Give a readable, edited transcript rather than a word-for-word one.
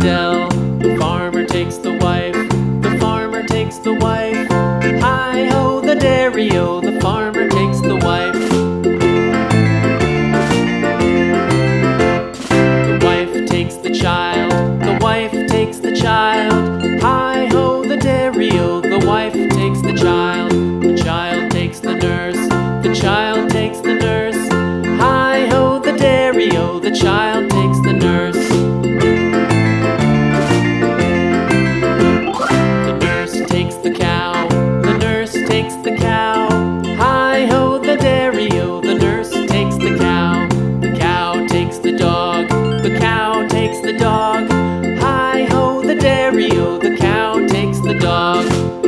dell. The farmer takes the wife, the farmer takes the wife. Hi-ho, the dairy-o, the farmer takes the wife. The wife takes the child, the wife takes the child. Hi-ho, the dairy-o, the wife takes the child. The child takes the nurse, the child takes the nurse. Hi-ho, the dairy-o, the child takes the nurse. The nurse takes the cow, the nurse takes the cow. Hi-ho, the dairy-o, the nurse takes the cow. The cow takes the dog, the cow takes the dog. Hi-ho, the dairy-o, the cow